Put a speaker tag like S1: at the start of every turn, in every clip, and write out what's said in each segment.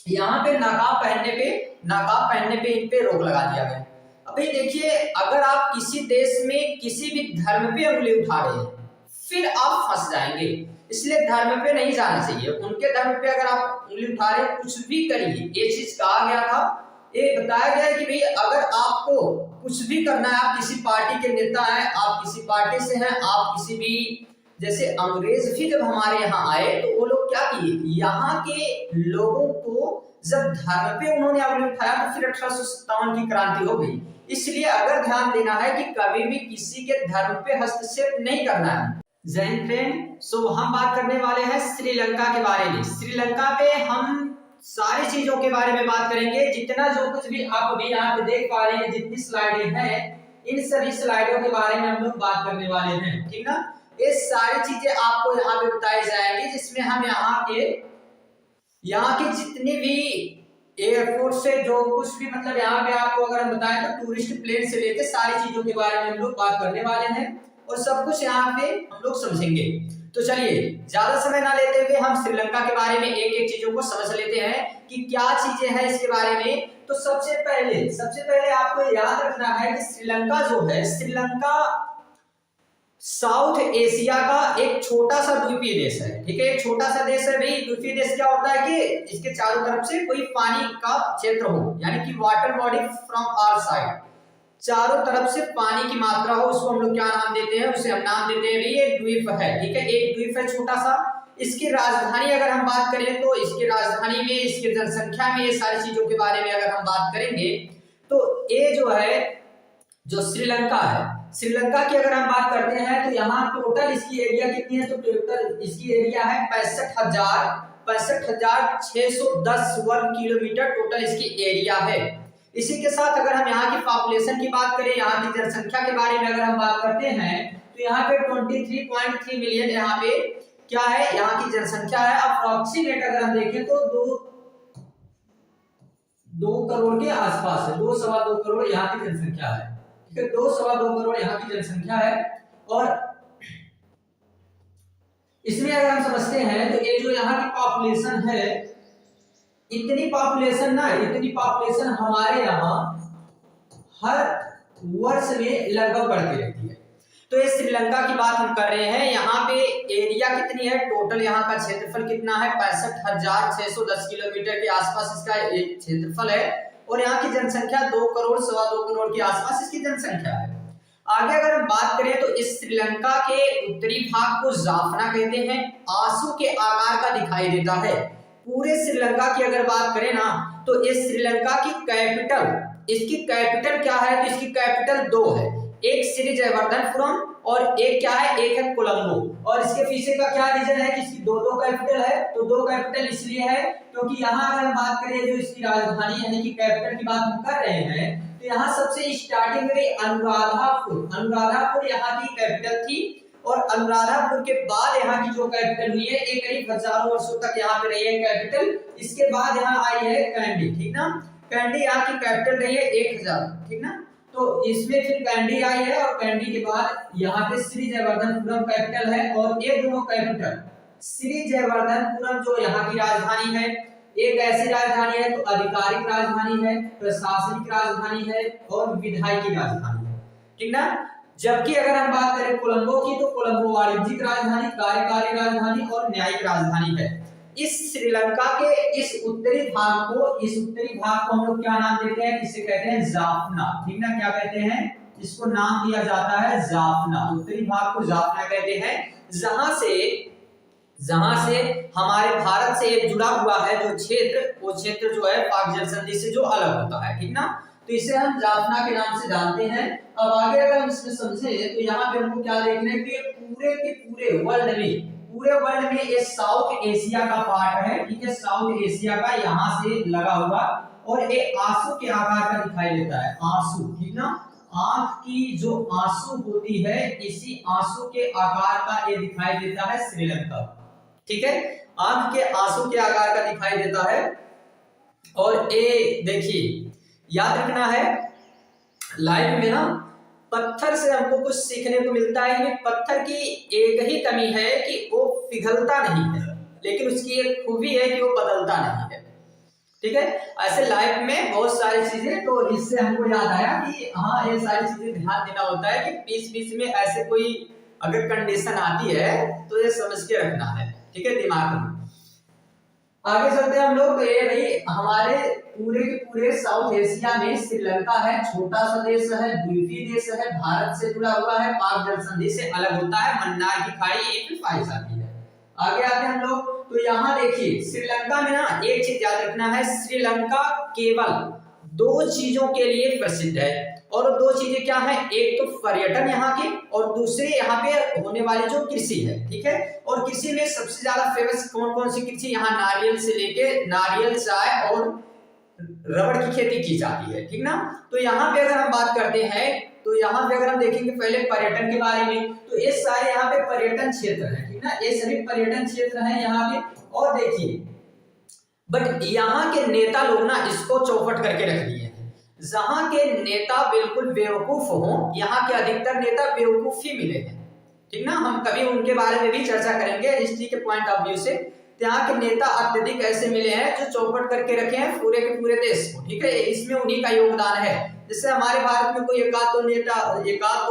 S1: यहाँ पे नकाब पहनने पे इन पे रोक लगा दिया गया। अभी देखिए, अगर आप किसी देश में किसी भी धर्म पे उंगली उठा रहे हैं फिर आप फंस जाएंगे, इसलिए धर्म पे नहीं जाना चाहिए। उनके धर्म पे अगर आप उंगली उठा रहे हैं, कुछ भी करिए, ये चीज कहा गया था, ये बताया गया है कि भाई अगर आपको कुछ भी करना है, आप किसी पार्टी के नेता हैं, आप किसी पार्टी से हैं, आप किसी भी, जैसे अंग्रेज भी जब हमारे यहाँ आए तो वो लोग क्या किए, यहाँ के लोगों को जब धर्म पे उन्होंने उंगली उठाया तो फिर 1857 की क्रांति हो गई। इसलिए अगर ध्यान देना है कि कभी भी किसी के धर्म पे हस्तक्षेप नहीं करना है। जय हिंद फ्रेंड। सो हम बात करने वाले हैं श्रीलंका के बारे में। श्रीलंका पे हम सारी चीजों के बारे में बात करेंगे। जितना जो कुछ भी आप अभी यहाँ पे देख पा रहे हैं, जितनी स्लाइडें हैं, इन सभी स्लाइडों के बारे में हम लोग बात करने वाले हैं, ठीक ना। ये सारी चीजें आपको यहाँ पे बताई जाएंगी, जिसमें हम यहाँ के जितनी भी एयरपोर्ट से जो कुछ भी, मतलब यहाँ पे आपको अगर हम बताएं तो टूरिस्ट प्लेस से लेकर सारी चीजों के बारे में हम लोग बात करने वाले हैं और सब कुछ यहाँ पे हम लोग समझेंगे। तो चलिए ज्यादा समय ना लेते हुए हम श्रीलंका के बारे में एक एक चीजों को समझ लेते हैं कि क्या चीजें हैं इसके बारे में। तो सबसे पहले आपको याद रखना है कि श्रीलंका जो है, श्रीलंका साउथ एशिया का एक छोटा सा द्वीपीय देश है, ठीक है। एक छोटा सा देश है भाई। द्वीपीय देश क्या होता है कि इसके चारों तरफ से कोई पानी का क्षेत्र हो, यानी कि water body from all side, चारों तरफ से पानी की मात्रा हो, उसको हम लोग क्या नाम देते हैं, उसे हम नाम देते हैं भाई ये द्वीप है, ठीक है। एक द्वीप है छोटा सा। इसकी राजधानी अगर हम बात करें तो इसकी राजधानी में, इसकी जनसंख्या में, ये सारी चीजों के बारे में अगर हम बात करेंगे तो ये जो है, जो श्रीलंका है, श्रीलंका की अगर हम बात करते हैं तो यहाँ टोटल इसकी एरिया कितनी है, तो टोटल इसकी एरिया है 65,610 वर्ग किलोमीटर टोटल इसकी एरिया है। इसी के साथ अगर हम यहाँ की पॉपुलेशन की बात करें, यहाँ की जनसंख्या के बारे में अगर हम बात करते हैं तो यहाँ पे 23.3 मिलियन यहाँ पे क्या है, यहाँ की जनसंख्या है। अप्रोक्सीमेट अगर हम देखें तो 2 करोड़ के आसपास है, 2-2.25 करोड़ यहाँ की जनसंख्या है, ठीक है। 2-2.25 करोड़ यहाँ की जनसंख्या है। और इसमें अगर हम समझते हैं तो ये जो यहाँ की पॉपुलेशन है, इतनी पॉपुलेशन हमारे यहाँ हर वर्ष में लगभग बढ़ती रहती है। तो ये श्रीलंका की बात हम कर रहे हैं। यहाँ पे एरिया कितनी है, टोटल यहाँ का क्षेत्रफल कितना है, 65,610 किलोमीटर के आसपास इसका क्षेत्रफल है। और यहाँ की जनसंख्या 2 करोड़ 2.25 करोड़ के आसपास इसकी जनसंख्या है। आगे अगर हम बात करें तो इस श्रीलंका के उत्तरी भाग को जाफना कहते हैं, आंसू के आकार का दिखाई देता है। पूरे श्रीलंका की अगर बात करें ना तो इस श्रीलंका की कैपिटल, इसकी कैपिटल क्या है, तो इसकी कैपिटल 2 है, एक श्री जयवर्धनपुरम और एक क्या है, एक है कोलंबो। और इसके पीछे का क्या रीजन है कि इसकी दो कैपिटल है, तो 2 कैपिटल इसलिए है क्योंकि यहाँ अगर हम बात करें जो इसकी राजधानी यानी कि कैपिटल की बात हम कर रहे हैं तो यहाँ सबसे स्टार्टिंग में अनुराधापुर यहाँ की कैपिटल थी। और अनुराधापुर के बाद यहाँ की जो कैपिटल हुई है, एक करीब हजारों वर्षों तक यहाँ पे रही है कैपिटल। इसके बाद यहाँ आई है कैंडी, ठीक ना। कैंडी यहाँ की कैपिटल रही है 1000, ठीक ना। तो इसमें फिर कैंडी आई है और कैंडी के बाद यहाँ पे श्री जयवर्धनपुरम कैपिटल है। और ये दोनों कैपिटल, श्री जयवर्धनपुरम जो यहाँ की राजधानी है, एक ऐसी राजधानी है तो आधिकारिक राजधानी है, प्रशासनिक राजधानी है और विधायिकी राजधानी है, ठीक ना। जबकि अगर हम बात करें कोलंबो की तो कोलंबो वाणिज्यिक राजधानी, कार्यकारी राजधानी और न्यायिक राजधानी है। इस श्रीलंका के इस उत्तरी भाग को हम लोग क्या नाम देते हैं, इसे कहते हैं जाफना, ठीक ना। क्या कहते हैं, इसको नाम दिया जाता है जाफना। उत्तरी भाग को जाफना कहते हैं, जहां से हमारे भारत से एक जुड़ा हुआ है जो क्षेत्र, वो क्षेत्र जो है पाक जल संधि से जो अलग होता है, ठीक ना। तो इसे हम जाफना के नाम से जानते हैं। अब आगे अगर हम इसमें समझे तो यहाँ पे हमको क्या देखने कि पूरे के पूरे वर्ल्ड में ये साउथ एशिया का पार्ट है, ठीक है। साउथ एशिया का यहाँ से लगा हुआ और ये आंसू के आकार का दिखाई देता है, आंसू, ठीक ना। आंख की जो आंसू होती है, इसी आंसू के आकार का ये दिखाई देता है श्रीलंका, ठीक है। आंख के आंसू के आकार का दिखाई देता है। और ये देखिए याद रखना है, लाइफ में ना पत्थर से हमको कुछ सीखने को मिलता है कि पत्थर की एक ही कमी है कि वो पिघलता नहीं है, लेकिन उसकी एक खूबी है कि वो बदलता नहीं है। ठीक है। ऐसे लाइफ में बहुत सारी चीजें, तो इससे हमको याद आया कि हाँ ये सारी चीजें ध्यान देना होता है कि बीच बीच में ऐसे कोई अगर कंडीशन आती है तो ये समझ के रखना है, ठीक है, दिमाग में। आगे चलते हैं हम लोग। तो ये भाई हमारे पूरे के पूरे साउथ एशिया में श्रीलंका है, छोटा सा देश है, द्वीपीय देश है, भारत से जुड़ा हुआ है, पाक जल संधि से अलग होता है, मन्नार की खाड़ी एक ही पाई जाती है। आगे आते हैं हम लोग। तो यहाँ देखिए श्रीलंका में ना एक चीज याद रखना है, श्रीलंका केवल दो चीजों के लिए प्रसिद्ध है, और दो चीजें क्या है, एक तो पर्यटन यहाँ की, और दूसरी यहाँ पे होने वाली जो कृषि है, ठीक है। और कृषि में सबसे ज्यादा फेमस कौन कौन सी कृषि, यहाँ नारियल से लेके नारियल, चाय और रबड़ की खेती की जाती है, ठीक ना। तो यहाँ पे अगर हम बात करते हैं तो यहाँ पे अगर हम देखेंगे पहले पर्यटन के बारे में, तो ये सारे यहाँ पे पर्यटन क्षेत्र है, ठीक ना, ये सभी पर्यटन क्षेत्र है यहाँ पे। और देखिए बट यहाँ के नेता लोग ना इसको चौपट करके रख दिए हैं, जहां के नेता बिल्कुल बेवकूफ हो, यहाँ के अधिकतर नेता बेवकूफ ही मिले हैं, ठीक ना। हम कभी उनके बारे में भी चर्चा करेंगे हिस्ट्री के पॉइंट ऑफ व्यू से। यहाँ के नेता अत्यधिक ऐसे मिले हैं जो चौपट करके रखे हैं पूरे के पूरे देश को, ठीक है, इसमें उन्हीं का योगदान है। जैसे हमारे भारत में कोई एक आध दो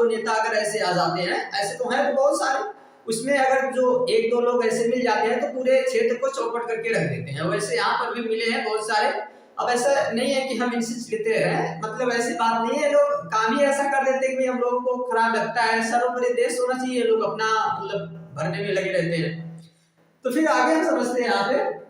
S1: नेता अगर ऐसे आ जाते हैं, ऐसे तो हैं तो बहुत सारे, उसमें अगर जो एक दो लोग ऐसे मिल जाते हैं तो पूरे क्षेत्र को चौपट करके रख देते हैं। वैसे यहाँ पर भी मिले हैं बहुत सारे। अब ऐसा नहीं है कि हम इनसे चिढ़ते हैं, मतलब ऐसी बात नहीं है, लोग काम ही ऐसा कर देते हैं कि हम लोगों को खराब लगता है, सर्वोपरि देश होना चाहिए, लोग अपना मतलब भरने में लगे रहते हैं। तो फिर आगे हम समझते हैं, यहाँ पे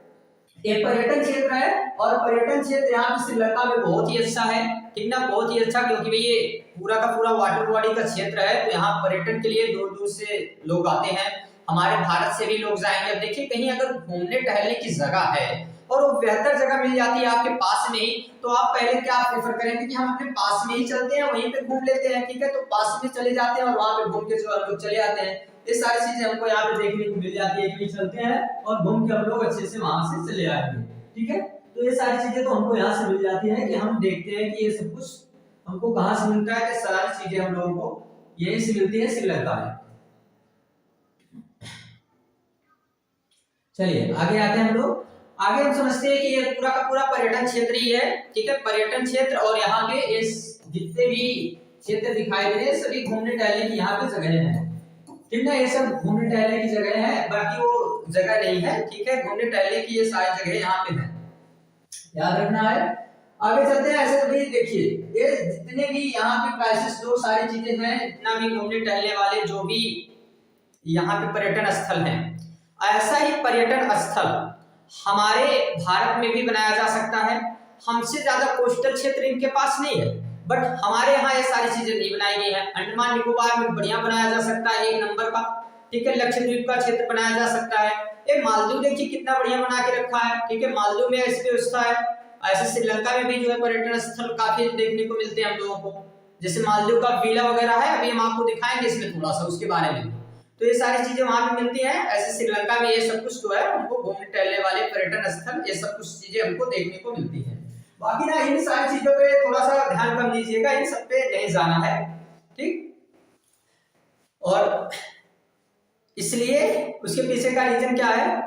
S1: एक पर्यटन क्षेत्र है, और पर्यटन क्षेत्र यहाँ पे श्रीलंका में बहुत ही अच्छा है, ठीक ना, बहुत ही अच्छा, क्योंकि भाई ये पूरा का पूरा वाटर बॉडी का क्षेत्र है, तो यहाँ पर्यटन के लिए दूर दूर से लोग आते हैं, हमारे भारत से भी लोग जाएंगे। अब देखिए कहीं अगर घूमने टहलने की जगह है और वो बेहतर जगह मिल जाती है आपके पास में ही, तो आप पहले क्या प्रेफर करेंगे कि हम अपने पास में ही चलते हैं, वहीं पे घूम लेते हैं, ठीक है, तो पास में चले जाते हैं और वहां पे घूम के जो हम लोग चले आते हैं। ये सारी चीजें हमको यहाँ पे देखने को मिल जाती है कि चलते हैं और घूम के हम लोग अच्छे से वहां से चले आएंगे, ठीक है। तो ये सारी चीजें तो हमको यहाँ से मिल जाती है कि हम देखते हैं कि ये सब कुछ हमको कहाँ से मिलता है, कि सारी चीजें हम लोगों को यहीं से मिलती है श्रीलंका में। चलिए आगे आते हैं हम लोग। आगे हम समझते हैं कि ये पूरा का पूरा पर्यटन क्षेत्र ही है, ठीक है, पर्यटन क्षेत्र, और यहाँ के इस जितने भी क्षेत्र दिखाई दे रहे हैं सभी घूमने टहलने की यहाँ पे जगह है, ठीक ना, ये सब घूमने टहलने की जगह है, बाकी वो जगह नहीं है, ठीक है, घूमने टहलने की ये सारी जगह यहाँ पे है, याद रखना है। आगे चलते हैं। ऐसे तो भी देखिए ये जितने भी यहाँ पे प्राइसेस जो सारी चीजें हैं, जितना भी घूमने टहलने वाले जो भी यहाँ पे पर्यटन स्थल हैं, ऐसा ही पर्यटन स्थल हमारे भारत में भी बनाया जा सकता है। हमसे ज्यादा कोस्टल क्षेत्र इनके पास नहीं है, बट हमारे यहाँ ये सारी चीजें नहीं बनाई गई हैं। अंडमान निकोबार में बढ़िया बनाया जा सकता है, एक नंबर का, ठीक है, लक्षद्वीप का क्षेत्र बनाया जा सकता है। ये मालदीव देखिए कितना बढ़िया बना के रखा है, ठीक है, मालदीव में ऐसी व्यवस्था है। ऐसे श्रीलंका में भी जो है पर्यटन स्थल काफी देखने को मिलते हैं हम लोगों को, जैसे मालदीव का वीला वगैरह है, अभी हम आपको दिखाएंगे इसमें थोड़ा सा उसके बारे में। तो ये सारी चीजें वहां पे मिलती हैं। ऐसे श्रीलंका में ये सब कुछ जो है हमको घूमने टहलने वाले पर्यटन स्थल, ये सब कुछ चीजें हमको देखने को मिलती है। बाकी ना इन सारी चीजों पे थोड़ा सा ध्यान कम दीजिएगा, इन सब पे नहीं जाना है, ठीक। और इसलिए उसके पीछे का रीजन क्या है,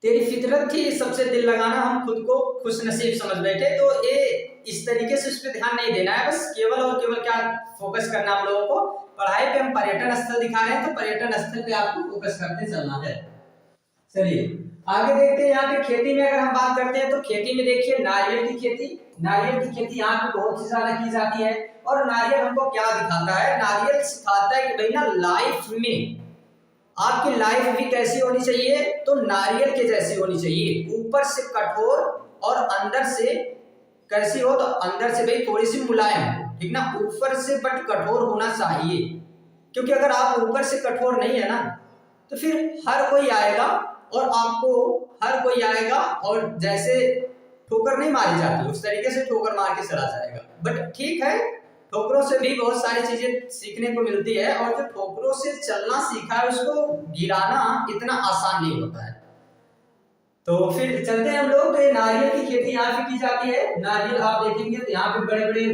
S1: तेरी फितरत थी सबसे दिल लगाना, हम खुद को खुश नसीब समझ बैठे। तो ये इस तरीके से उस पर ध्यान नहीं देना है, बस केवल और केवल क्या फोकस करना हम लोगों को, पढ़ाई पे हम पर्यटन स्थल दिखा रहे हैं तो पर्यटन स्थल पे आपको फोकस करते चलना है। चलिए आगे देखते हैं। यहाँ पे खेती में अगर हम बात करते हैं तो खेती में देखिए नारियल की खेती, नारियल की खेती यहाँ पे बहुत ही ज्यादा की जाती है। और नारियल हमको क्या दिखाता है, नारियल सिखाता है कि भाई ना लाइफ में आपकी लाइफ भी कैसी होनी चाहिए, तो नारियल के जैसी होनी चाहिए, ऊपर से कठोर और अंदर से कैसी हो, तो अंदर से भाई थोड़ी सी मुलायम हो, ठीक ना, ऊपर से बट कठोर होना चाहिए। क्योंकि अगर आप ऊपर से कठोर नहीं है ना तो फिर हर कोई आएगा और आपको हर कोई आएगा और जैसे ठोकर नहीं मारी जाती उस तरीके से ठोकर मार के चला जाएगा। बट ठीक है, ठोकरों से भी बहुत सारी चीजें सीखने को मिलती है, और जो ठोकरों से चलना सीखा है उसको गिराना इतना आसान नहीं होता है। तो फिर चलते हैं हम लोग। तो ये नारियल की खेती यहाँ पे की जाती है। नारियल आप देखेंगे तो यहाँ पे बड़े बड़े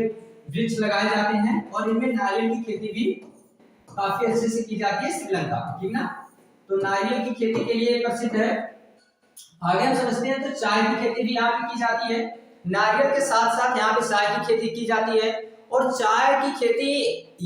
S1: वृक्ष लगाए जाते हैं और इनमें नारियल की खेती भी काफी अच्छे से की जाती है श्रीलंका, ठीक ना। तो नारियल की खेती के लिए प्रसिद्ध है आगे हम समझते हैं तो चाय की खेती भी यहाँ पे की जाती है। नारियल के साथ साथ यहाँ पे चाय की खेती की जाती है। और चाय की खेती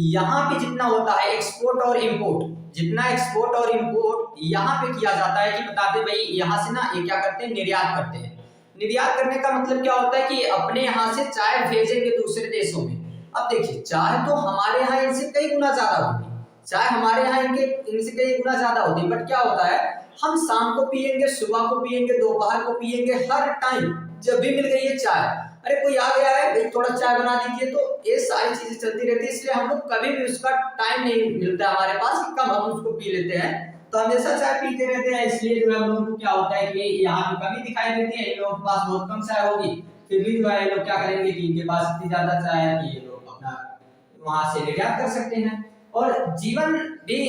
S1: यहाँ पे जितना होता है एक्सपोर्ट और इंपोर्ट, जितना एक्सपोर्ट और इंपोर्ट यहाँ पे किया जाता है कि बताते भाई यहाँ से ना ये क्या करते हैं, निर्यात करते हैं। निर्यात करने का मतलब क्या होता है कि अपने यहाँ से चाय भेजेंगे दूसरे देशों में। अब देखिए चाय तो हमारे यहाँ इनसे कई गुना ज्यादा होती है, चाय हमारे यहाँ इनसे कई गुना ज्यादा होती है, बट क्या होता है हम शाम को पियेंगे, सुबह को पियेंगे, दोपहर को पियेंगे, हर टाइम जब भी मिल गई है चाय, अरे कोई आ गया है भाई थोड़ा चाय बना दीजिए, तो ये सारी चीजें चलती रहती है। इसलिए हम लोग कभी भी उसका टाइम नहीं मिलता हमारे पास कि कब हम उसको पी लेते हैं, तो हमेशा चाय पीते रहते हैं। इसलिए जो है हम लोगों को क्या होता है कि यहाँ पे कमी दिखाई देती है, इन लोगों के पास बहुत कम चाय होगी, फिर भी जो है ये लोग क्या करेंगे कि इनके पास इतनी ज्यादा चाय है कि ये लोग अपना वहां से निर्यात कर सकते हैं। और जीवन भी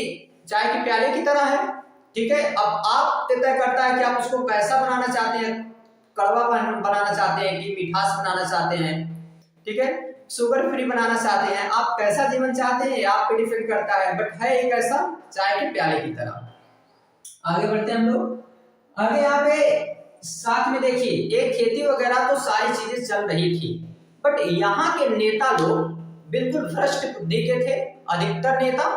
S1: चाय के प्याले की तरह है, ठीक है। अब आप तय करता है कि आप उसको कैसा बनाना चाहते हैं, कड़वा बनाना चाहते हैं कि मिठास बनाना चाहते हैं, ठीक है, शुगर फ्री बनाना चाहते हैं, आप कैसा जीवन चाहते हैं आप पे डिपेंड करता है, बट है एक ऐसा चाय के प्याले की तरह। आगे बढ़ते हैं हम लोग। आगे यहाँ पे साथ में देखिए ये खेती वगैरह तो सारी चीजें चल रही थी, बट यहाँ के नेता लोग बिल्कुल भ्रष्ट बुद्धि के थे, अधिकतर नेता।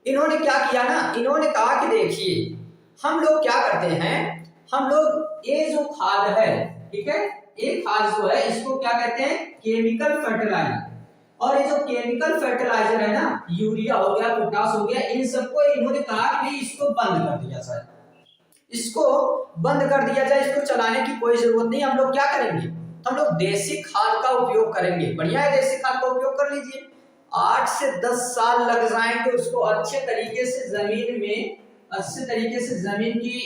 S1: इन्होंने क्या किया ना, इन्होंने कहा कि देखिए हम लोग क्या करते हैं, हम लोग ये जो खाद है, ठीक है, ये खाद जो है इसको क्या कहते हैं, केमिकल फर्टिलाइजर। और ये जो केमिकल फर्टिलाइजर है ना, यूरिया हो गया, पोटास हो गया, इन सबको इन्होंने कहा कि भाई इसको बंद कर दिया जाए, इसको बंद कर दिया जाए, इसको चलाने की कोई जरूरत नहीं। हम लोग क्या करेंगे, हम लोग देसी खाद का उपयोग करेंगे। बढ़िया है, देसी खाद का उपयोग कर लीजिए। 8 से 10 साल लग जाएंगे उसको अच्छे तरीके से जमीन में, अच्छे तरीके से जमीन की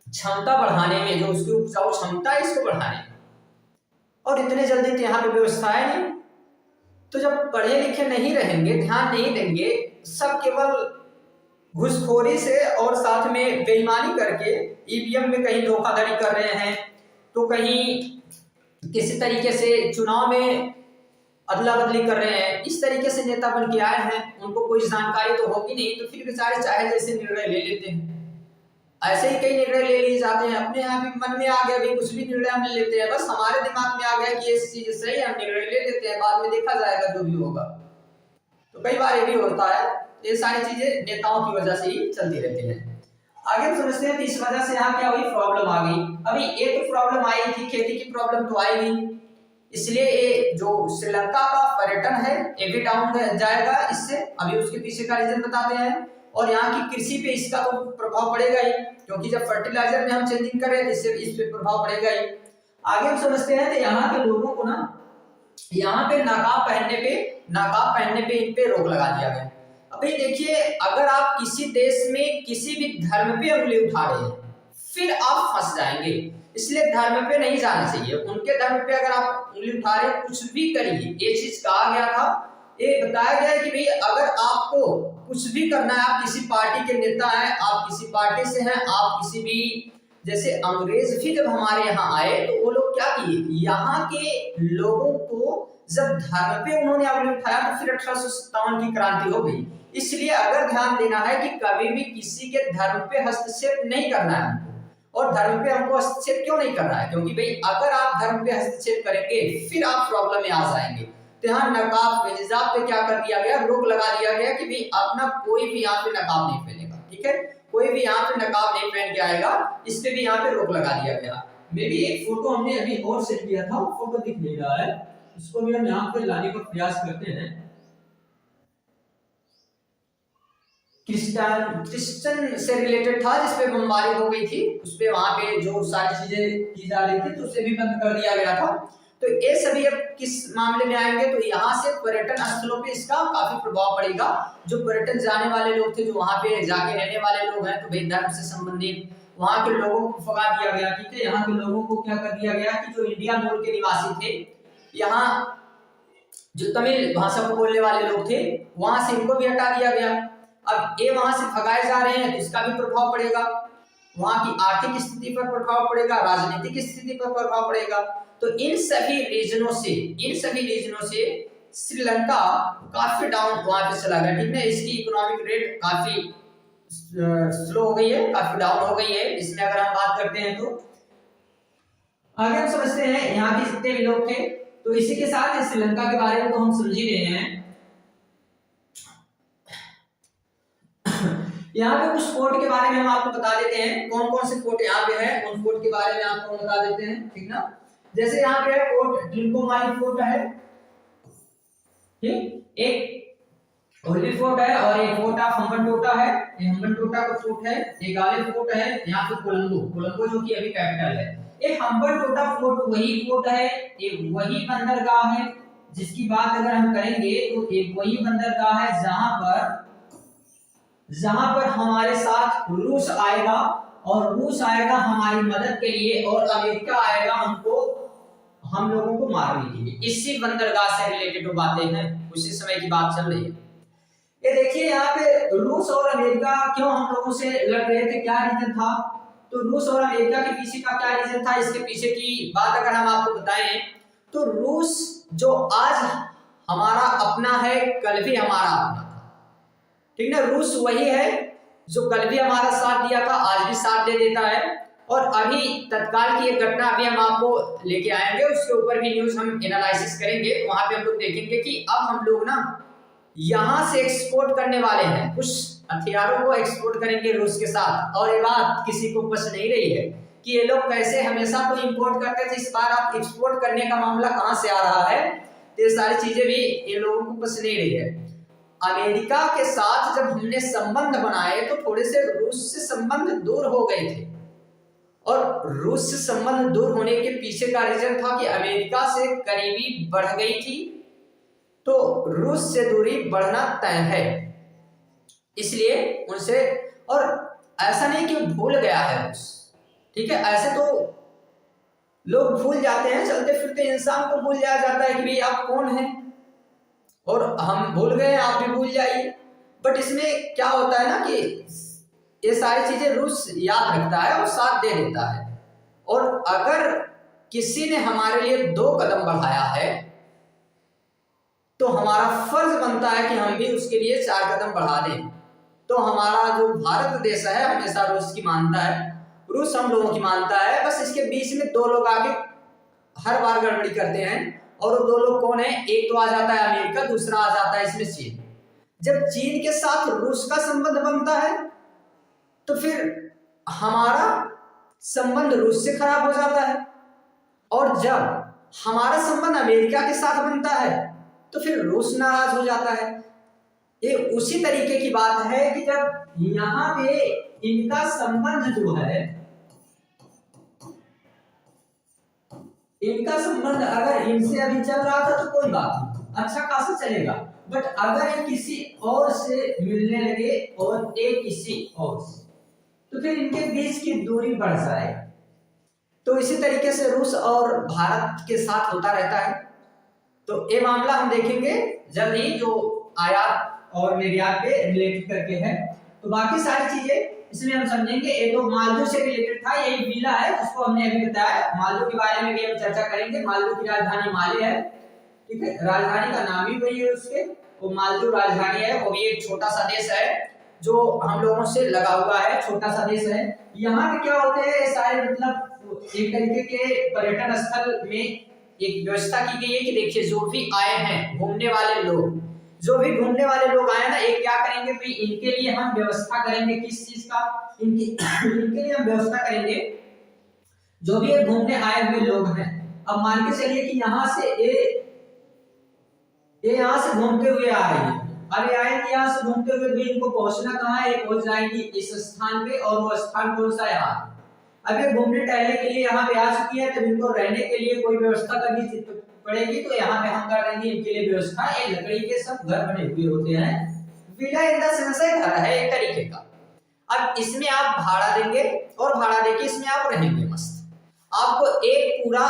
S1: क्षमता बढ़ाने में, जो उसकी उपजाऊ क्षमता है इसको बढ़ाने में। और इतने जल्दी तो यहाँ पे व्यवस्था है नहीं, तो जब पढ़े लिखे नहीं रहेंगे, ध्यान नहीं देंगे, सब केवल घुसखोरी से और साथ में बेईमानी करके ईवीएम में कहीं धोखाधड़ी कर रहे हैं, तो कहीं किसी तरीके से चुनाव में अदला बदली कर रहे हैं, इस तरीके से नेता बन के आए हैं, उनको कोई जानकारी तो होगी नहीं, तो फिर बेचारे चाहे जैसे निर्णय ले लेते हैं। ऐसे ही कई निर्णय ले लिए जाते हैं, अपने यहाँ भी मन में आ गया भी कुछ भी निर्णय हम ले लेते हैं, बस हमारे दिमाग में आ गया कि ये चीज सही है, हम निर्णय ले लेते हैं, बाद में देखा जाएगा जो भी होगा। तो कई बार ये भी होता है, ये सारी चीजें नेताओं की वजह से ही चलती रहती है। आगे हम समझते हैं कि इस वजह से यहाँ क्या हुई, प्रॉब्लम आ गई। अभी ये तो प्रॉब्लम आई थी, खेती की प्रॉब्लम तो आएगी, इसलिए ये जो श्रीलंका का पर्यटन है ये भी डाउन जाएगा इससे। अभी उसके पीछे का रीजन बताते हैं। और यहाँ की कृषि पे इसका तो प्रभाव पड़ेगा ही, क्योंकि जब फर्टिलाइजर में हम चेंजिंग कर रहे हैं तो इससे इस पे प्रभाव पड़ेगा ही। आगे हम समझते हैं तो यहाँ के लोगों को ना, यहाँ पे नकाब पहनने पे इन पे रोक लगा दिया गया। अभी देखिए अगर आप किसी देश में किसी भी धर्म पे उंगली उठा रहे हैं फिर आप फंस जाएंगे, इसलिए धर्म पे नहीं जाना चाहिए। उनके धर्म पे अगर आप उंगली उठा रहे हैं, कुछ भी करिए, ये चीज कहा गया था, ये बताया गया है कि भाई अगर आपको कुछ भी करना है, आप किसी पार्टी के नेता हैं, आप किसी पार्टी से हैं, आप किसी भी, जैसे अंग्रेज भी जब हमारे यहाँ आए तो वो लोग क्या किए, यहाँ के लोगों को जब धर्म पे उन्होंने उंगली उठाया तो फिर 1857 की क्रांति हो गई। इसलिए अगर ध्यान देना है कि कभी भी किसी के धर्म पे हस्तक्षेप नहीं करना है हमको। और धर्म पे हमको हस्तक्षेप क्यों नहीं करना है, क्योंकि भाई अगर आप धर्म पे हस्तक्षेप करेंगे फिर आप प्रॉब्लम में आ जाएंगे। तो यहाँ नकाब हिजाब पे क्या कर दिया गया, रोक लगा दिया गया कि भाई अपना कोई भी यहाँ पे नकाब नहीं पहनेगा, ठीक है, कोई भी यहाँ पे नकाब नहीं पहन के आएगा, इस पे भी यहाँ पे रोक लगा दिया गया। मे भी एक फोटो हमने अभी और सेट किया था, वो फोटो दिख नहीं रहा है, इसको भी हम यहाँ पे लाने का प्रयास करते हैं। क्रिश्चियन से रिलेटेड था जिसपे बमबारी हो गई थी, उसपे वहां पे जो सारी चीजें की जा रही थी तो उसे भी बंद कर दिया गया था। तो ये सभी अब किस मामले में आएंगे, तो यहाँ से पर्यटन स्थलों पे इसका काफी प्रभाव पड़ेगा। जो पर्यटन जाने वाले लोग थे, जो वहां पे जाके रहने वाले लोग हैं, तो भाई धर्म से संबंधित वहां के लोगों को भगा दिया गया, ठीक है। यहाँ के लोगों को क्या कर दिया गया कि जो इंडिया मूल के निवासी थे, यहाँ जो तमिल भाषा को बोलने वाले लोग थे, वहां से इनको भी हटा दिया गया। अब ये वहां से भगाए जा रहे हैं तो इसका भी प्रभाव पड़ेगा, वहां की आर्थिक स्थिति पर प्रभाव पड़ेगा, राजनीतिक स्थिति पर प्रभाव पड़ेगा। तो इन सभी रीजनों से श्रीलंका काफी डाउन वहां पे चला गया, ठीक है। इसकी इकोनॉमिक रेट काफी स्लो हो गई है, काफी डाउन हो गई है इसमें अगर हम बात करते हैं। तो आगे हम समझते हैं यहाँ के जितने भी लोग थे। तो इसी के साथ श्रीलंका के बारे में तो हम समझ ही रहे हैं। यहाँ पे कुछ फोर्ट के बारे में हम आपको बता देते हैं, कौन कौन से फोर्ट यहाँ पे है उन फोर्ट के बारे में आपको बता देते हैं, ठीक ना। जैसे यहाँ पे फोर्ट ट्रिंकोमाली फोर्ट है, ठीक, एक ओलिव फोर्ट है और एक फोर्ट ऑफ हम्बनटोटा है, ये हम्बनटोटा का फोर्ट है, एक गाले फोर्ट है, यहाँ पे कोलंबो जो कि अभी कैपिटल है। एक हम्बनटोटा फोर्ट वही फोर्ट है, एक वही बंदरगाह है जिसकी बात अगर हम करेंगे तो एक वही बंदरगाह है जहां पर हमारे साथ रूस आएगा और रूस आएगा हमारी मदद के लिए और अमेरिका आएगा हम लोगों को मारने के लिए। इसी बंदरगाह से रिलेटेड वो बातें हैं, उसी समय की बात चल रही है। ये देखिए यहाँ पे रूस और अमेरिका क्यों हम लोगों से लड़ रहे थे, क्या रीजन था। तो रूस और अमेरिका के पीछे का क्या रीजन था, इसके पीछे की बात अगर हम आपको बताएं तो रूस जो आज हमारा अपना है कल भी हमारा अपना था, ठीक ना। रूस वही है जो कल भी हमारा साथ दिया था, आज भी साथ दे देता है। और अभी तत्काल की एक घटना अभी हम आपको लेके आएंगे, उसके ऊपर भी न्यूज हम एनालिसिस करेंगे। वहां पे हम लोग देखेंगे कि अब हम लोग ना यहां से एक्सपोर्ट करने वाले हैं, कुछ हथियारों को एक्सपोर्ट करेंगे रूस के साथ। और ये बात किसी को पसंद नहीं रही है कि ये लोग कैसे हमेशा तो इंपोर्ट करते थे, इस बार आप एक्सपोर्ट करने का मामला कहां से आ रहा है। तो ये सारी चीजें भी ये लोगों को पसंद नहीं रही है। अमेरिका के साथ जब हमने संबंध बनाए तो थोड़े से रूस से संबंध दूर हो गए थे, और रूस से संबंध दूर होने के पीछे का रीजन था कि अमेरिका से करीबी बढ़ गई थी, तो रूस से दूरी बढ़ना तय है, इसलिए उनसे। और ऐसा नहीं कि भूल गया है रूस, ठीक है, ऐसे तो लोग भूल जाते हैं, चलते फिरते इंसान को भूल जाया जाता है कि भाई आप कौन हैं, और हम भूल गए, आप भी भूल जाइए। बट इसमें क्या होता है ना कि ये सारी चीजें रूस याद रखता है और साथ दे देता है। और अगर किसी ने हमारे लिए 2 कदम बढ़ाया है तो हमारा फर्ज बनता है कि हम भी उसके लिए 4 कदम बढ़ा दें। तो हमारा जो भारत देश है हमेशा रूस की मानता है, रूस हम लोगों की मानता है। बस इसके बीच में 2 लोग आके हर बार गड़बड़ी करते हैं, और वो 2 लोग कौन है, एक तो आ जाता है अमेरिका, दूसरा आ जाता है इसमें चीन। जब चीन के साथ रूस का संबंध बनता है तो फिर हमारा संबंध रूस से खराब हो जाता है, और जब हमारा संबंध अमेरिका के साथ बनता है तो फिर रूस नाराज हो जाता है। ये उसी तरीके की बात है कि जब यहाँ पे इनका संबंध जो है, इनका संबंध अगर इनसे अभी चल रहा था तो कोई बात नहीं, अच्छा खासा चलेगा। बट अगर ये किसी और से मिलने लगे और एक किसी और से, तो फिर इनके बीच की दूरी बढ़ जाएगी। तो इसी तरीके से रूस और भारत के साथ होता रहता है। तो ये मामला हम देखेंगे जल्द ही, जो आयात और निर्यात पे रिलेटेड करके है। तो बाकी सारी चीजें इसमें हम समझेंगे। ये तो मालदीव से रिलेटेड था, यही वीला है जिसको हमने अभी बताया। मालदीव के बारे में भी हम चर्चा करेंगे। मालदीव की राजधानी माले है, ठीक है, राजधानी का नाम ही वही है उसके, वो मालदीव राजधानी है। वो भी एक छोटा सा देश है जो हम लोगों से लगा हुआ है, छोटा सा देश है। यहाँ पे क्या होते हैं सारे, मतलब एक तरीके के पर्यटन स्थल में एक व्यवस्था की गई है कि देखिए जो भी आए हैं घूमने वाले लोग, जो भी घूमने वाले लोग आए ना, एक क्या करेंगे भाई, इनके लिए हम व्यवस्था करेंगे। किस चीज का, इनके लिए हम व्यवस्था करेंगे। जो भी ये घूमने आए हुए लोग हैं, अब मान के चलिए कि यहाँ से ये यहाँ से घूमते हुए आ रही है। अब ये आएंगे यहाँ से घूमते हुए, भी इनको पहुंचना कहाँ है, पहुंच जाएंगी इस स्थान पे, और वो स्थान कौन सा है, यहाँ। अब ये घूमने टहलने के लिए यहाँ पे आ चुकी है, तो इनको रहने के लिए कोई व्यवस्था करनी पड़ेगी। तो यहाँ पे हम कर देंगे इनके लिए व्यवस्था। ये लकड़ी के सब घर बने हुए होते हैं, विला इन द सेंस घर है एक तरीके का। अब इसमें आप भाड़ा देंगे और भाड़ा देके इसमें आप रहेंगे मस्त। आपको एक पूरा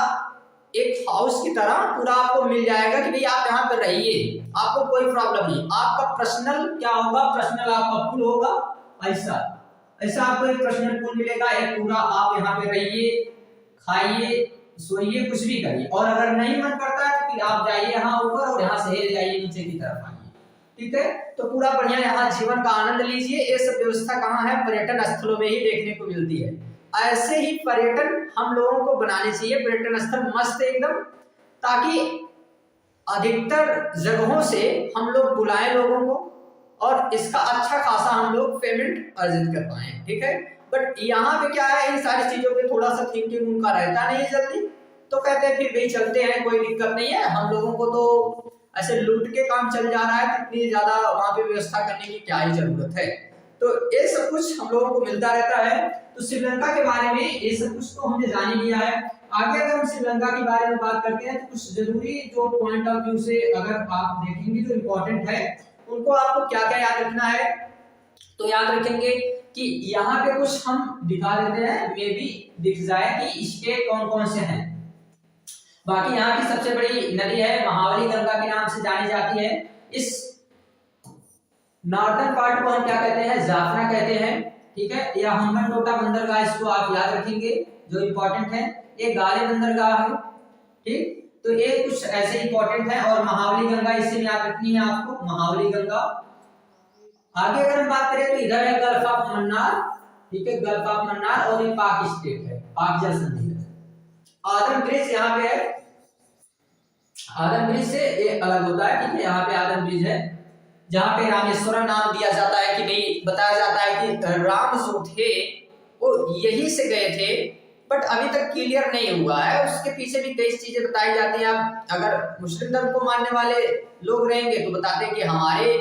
S1: एक हाउस की तरह पूरा आपको मिल जाएगा कि भाई आप यहाँ पे रहिए, आपको कोई प्रॉब्लम नहीं। आपका पर्सनल क्या होगा, पर्सनल आपका पूल होगा, ऐसा ऐसा आपको एक पर्सनल पूल मिलेगा, एक पूरा। आप यहाँ पे रहिए, खाइए, सोइए, कुछ भी करिए। और अगर नहीं मन करता है तो फिर आप जाइए यहाँ ऊपर और यहाँ से हिल जाइए नीचे की तरफ आइए। ठीक है। तो पूरा बढ़िया यहाँ जीवन का आनंद लीजिए। ये सब व्यवस्था कहाँ है? पर्यटन स्थलों में ही देखने को मिलती है। ऐसे ही पर्यटन हम लोगों को बनाने चाहिए, पर्यटन स्थल मस्त एकदम, ताकि अधिकतर जगहों से हम लोग बुलाएं लोगों को और इसका अच्छा खासा हम लोग पेमेंट अर्जित कर पाए, ठीक है। बट यहाँ पे क्या है, इन सारी चीजों पे थोड़ा सा थिंकिंग उनका रहता नहीं जल्दी, तो कहते हैं फिर भाई चलते हैं, कोई दिक्कत नहीं है, हम लोगों को तो ऐसे लूट के काम चल जा रहा है, इतनी ज्यादा वहां पे व्यवस्था करने की क्या ही जरूरत है। तो ये सब कुछ हम लोगों को मिलता रहता है। तो श्रीलंका के बारे में ये सब कुछ तो हमने जान ही लिया है। आगे अगर हम श्रीलंका के बारे में बात करते हैं तो कुछ जरूरी जो पॉइंट ऑफ व्यू से अगर आप देखेंगे जो इम्पोर्टेंट है, उनको आपको क्या क्या याद रखना है। तो याद रखेंगे कि यहाँ पे कुछ हम दिखा देते हैं, मे भी दिख जाए कि स्टेट कौन कौन से हैं। बाकी यहाँ की सबसे बड़ी नदी है महावली गंगा के नाम से जानी जाती है। इस नॉर्दर्न पार्ट को हम क्या कहते हैं? जाफना कहते हैं, ठीक है। या हम्बनटोटा बंदरगाह, इसको आप याद रखेंगे जो इंपॉर्टेंट है। ये गाले बंदरगाह है, ठीक। तो ये कुछ ऐसे इंपॉर्टेंट है। और महावली गंगा इससे याद रखनी है आपको, महावली गंगा। आगे अगर हम बात करें तो इधर है गल्फ ऑफ मन्नार, ठीक है, गल्फ ऑफ मन्नार, और ये पाक स्टेट है, पाक जल संधि है। आदम ब्रिज यहाँ पे है, आदम ब्रिज से ये अलग होता है, ठीक है। यहाँ पे आदम ब्रिज है जहाँ पे रामेश्वरम नाम दिया जाता है कि नहीं, बताया जाता है कि राम जो थे वो यहीं से गए थे, बट अभी तक क्लियर नहीं हुआ है। उसके पीछे भी कई चीजें बताई जाती हैं। अब अगर मुस्लिम धर्म को मानने वाले लोग रहेंगे तो बताते हैं कि हमारे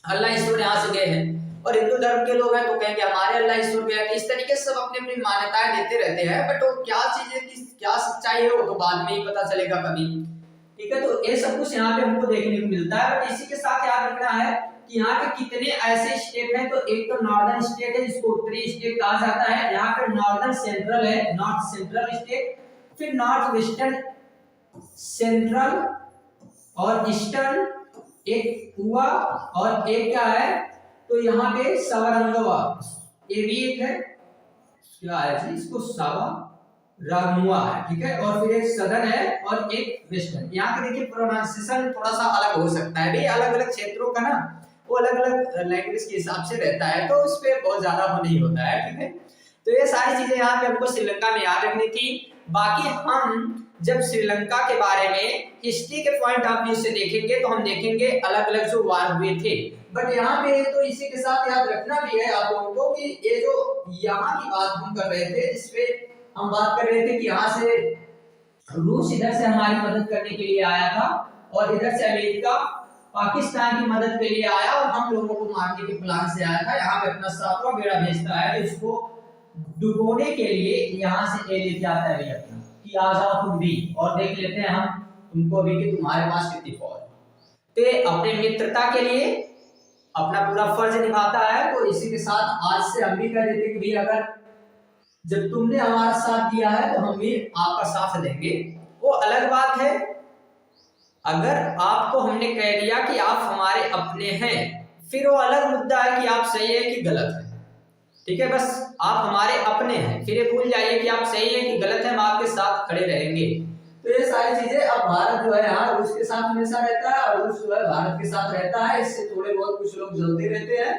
S1: अल्लाह ईश्वर यहाँ से गए हैं, और हिंदू धर्म के लोग हैं तो कहेंगे हमारे अल्लाह ईश्वर गए हैं। इस तरीके से सब अपनी अपनी मान्यताएं देते रहते हैं, बट वो क्या चीजें की क्या सच्चाई है वो तो बाद में ही पता चलेगा कभी, ठीक है। तो ये सब कुछ यहाँ पे हमको देखने को मिलता है। बट इसी के साथ याद रखना है कि यहाँ के कितने ऐसे स्टेट हैं। तो एक तो नॉर्दर्न स्टेट है जिसको उत्तरी स्टेट कहा जाता है, यहाँ पे नॉर्दर्न सेंट्रल है, नॉर्थ सेंट्रल स्टेट, फिर नॉर्थ वेस्टर्न, सेंट्रल और ईस्टर्न एक हुआ, और एक क्या है तो यहाँ पे सवरंगवा, ये भी एक है, क्या है जी, इसको सावा रागमुआ है, ठीक है। और फिर एक सदर्न है और एक वेस्टर्न। यहाँ के देखिए प्रोनाउंसिएशन थोड़ा सा अलग हो सकता है, भाई अलग अलग क्षेत्रों का ना वो अलग अलग लैंग्वेज के हिसाब से रहता है, तो उस पे बहुत ज्यादा वो नहीं होता है, ठीक है। तो ये सारी चीजें यहाँ पे हमको श्रीलंका में याद रखनी थी। बाकी हम जब श्रीलंका के बारे में हिस्ट्री के पॉइंट ऑफ व्यू से देखेंगे तो हम देखेंगे अलग अलग जो वार हुए थे। बट यहाँ पे तो इसी के साथ याद रखना भी है आप लोगों को कि ये जो यहाँ की बात हम कर रहे थे, जिसपे हम बात कर रहे थे कि यहाँ से रूस इधर से हमारी मदद करने के लिए आया था, और इधर से अमेरिका पाकिस्तान की मदद के लिए आया, और हम लोगों को मारने के प्लान से आया था। यहाँ पे अपना 7वां बेड़ा भेजता है, इसको डुबोने के लिए यहाँ से ये लेके आता है अपना कि आ जाओ तुम भी, और देख लेते हैं हम तुमको भी कि तुम्हारे पास कितनी फौज है। तो अपने मित्रता के लिए अपना पूरा फर्ज निभाता है। तो इसी के साथ आज से हम भी कह देते कि भाई अगर जब तुमने हमारा साथ दिया है तो हम भी आपका साथ देंगे। वो अलग बात है अगर आपको हमने कह दिया कि आप हमारे अपने हैं, फिर वो अलग मुद्दा है कि आप सही है कि गलत है, ठीक है। बस आप हमारे अपने हैं, फिर ये भूल जाइए कि आप सही है कि गलत है, हम आपके साथ खड़े रहेंगे। तो ये सारी चीजें, अब भारत जो है यहाँ रूस के साथ हमेशा रहता है, और रूस जो है भारत के साथ रहता है। इससे थोड़े बहुत कुछ लोग जलते रहते हैं,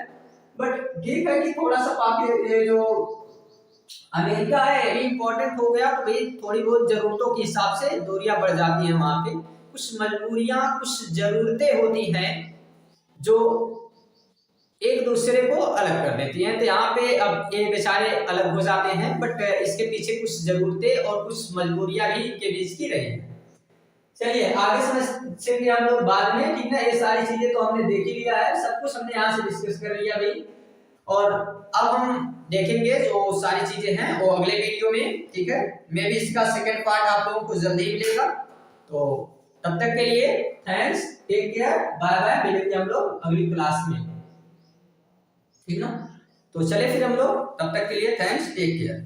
S1: बट ठीक है कि थोड़ा सा पाकिस्तान ये जो अमेरिका है ये भी इम्पोर्टेंट हो गया, तो भाई थोड़ी बहुत जरूरतों के हिसाब से दूरियां बढ़ जाती हैं। वहां पे कुछ मजबूरियां, कुछ जरूरतें होती हैं जो एक दूसरे को अलग कर देती हैं। तो यहाँ पे अब ये बेचारे अलग हो जाते हैं, बट इसके पीछे कुछ जरूरतें और कुछ मजबूरियां भी इनके बीच की रही हैं। चलिए आगे समझेंगे हम लोग बाद में, ठीक है। ये सारी चीजें तो हमने देख ही लिया है, सब कुछ हमने यहाँ से डिस्कस कर लिया भाई। और अब हम देखेंगे जो सारी चीजें हैं वो अगले वीडियो में, ठीक है। मे भी इसका सेकंड पार्ट आप लोगों को जल्दी ही मिलेगा। तो तब तक के लिए thanks, take care, bye bye. मिलेंगे हम लोग अगली क्लास में, ठीक ना। तो चले फिर हम लोग, तब तक के लिए थैंक्स, टेक केयर।